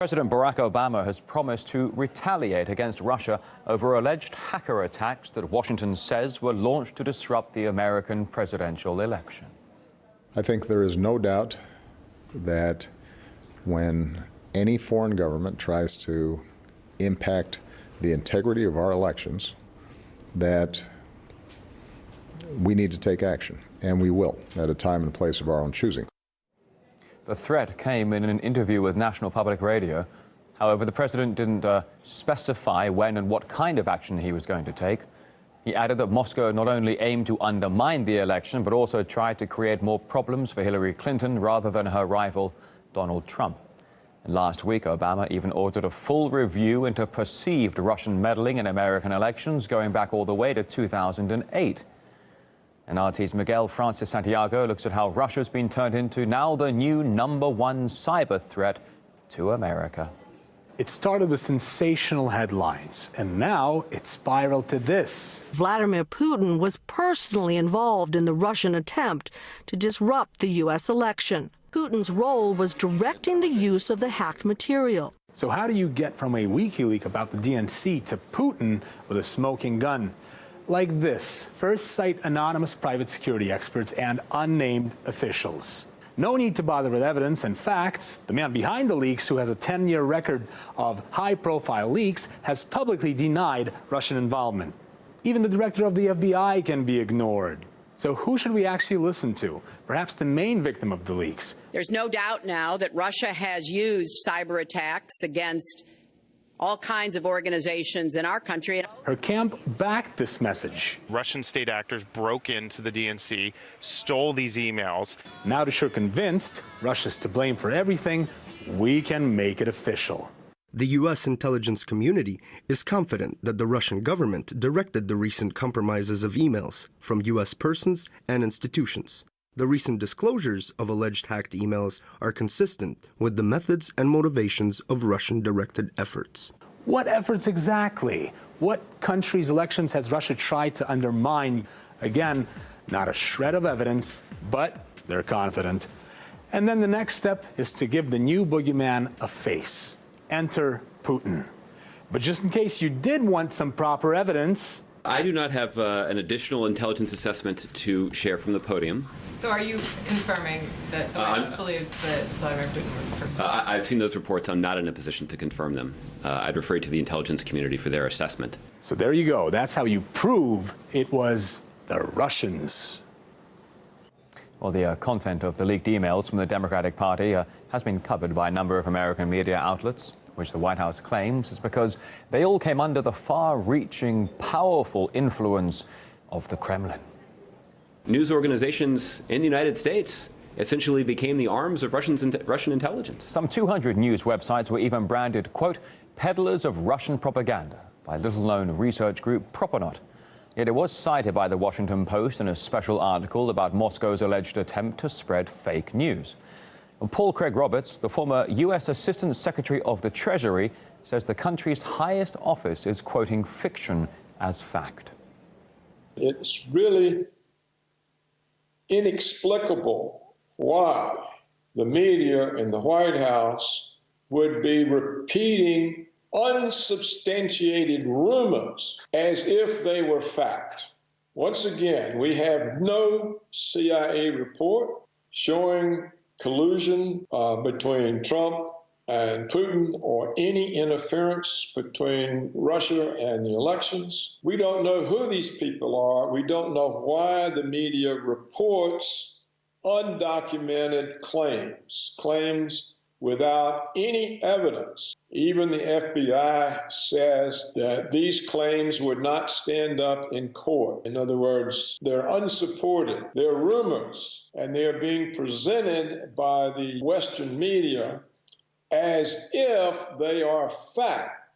President Barack Obama has promised to retaliate against Russia over alleged hacker attacks that Washington says were launched to disrupt the American presidential election. I think there is no doubt that when any foreign government tries to impact the integrity of our elections, that we need to take action, and we will, at a time and place of our own choosing. The threat came in an interview with National Public Radio. However, the president didn't specify when and what kind of action he was going to take. He added that Moscow not only aimed to undermine the election, but also tried to create more problems for Hillary Clinton rather than her rival, Donald Trump. And last week, Obama even ordered a full review into perceived Russian meddling in American elections going back all the way to 2008. And RT's Miguel Francis Santiago looks at how Russia's been turned into now the new #1 cyber threat to America. It started with sensational headlines, and now it spiraled to this. Vladimir Putin was personally involved in the Russian attempt to disrupt the U.S. election. Putin's role was directing the use of the hacked material. So how do you get from a WikiLeaks about the DNC to Putin with a smoking gun? Like this. First, cite anonymous private security experts and unnamed officials. No need to bother with evidence and facts. The man behind the leaks, who has a 10-year record of high-profile leaks, has publicly denied Russian involvement. Even the director of the FBI can be ignored. So who should we actually listen to? Perhaps the main victim of the leaks. There's no doubt now that Russia has used cyber attacks against all kinds of organizations in our country. Her camp backed this message. Russian state actors broke into the DNC, stole these emails. Now that you're convinced Russia's to blame for everything, we can make it official. The U.S. intelligence community is confident that the Russian government directed the recent compromises of emails from U.S. persons and institutions. The recent disclosures of alleged hacked emails are consistent with the methods and motivations of Russian-directed efforts. What efforts exactly? What countries' elections has Russia tried to undermine? Again, not a shred of evidence, but they're confident. And then the next step is to give the new boogeyman a face. Enter Putin. But just in case you did want some proper evidence, I do not have an additional intelligence assessment to share from the podium. So are you confirming that the White House believes that Vladimir Putin was personally? I've seen those reports. I'm not in a position to confirm them. I'd refer you to the intelligence community for their assessment. So there you go. That's how you prove it was the Russians. Well, the content of the leaked emails from the Democratic Party has been covered by a number of American media outlets, which the White House claims is because they all came under the far-reaching, powerful influence of the Kremlin. News organizations in the United States essentially became the arms of Russian intelligence. Some 200 news websites were even branded, quote, peddlers of Russian propaganda by little-known research group Proponot. Yet it was cited by the Washington Post in a special article about Moscow's alleged attempt to spread fake news. Paul Craig Roberts, the former U.S. Assistant Secretary of the Treasury, says the country's highest office is quoting fiction as fact. It's really inexplicable why the media in the White House would be repeating unsubstantiated rumors as if they were fact. Once again, we have no CIA report showing collusion between Trump and Putin or any interference between Russia and the elections. We don't know who these people are. We don't know why the media reports undocumented claims without any evidence. Even the FBI says that these claims would not stand up in court. In other words, they're unsupported. They're rumors, and they're being presented by the Western media as if they are fact.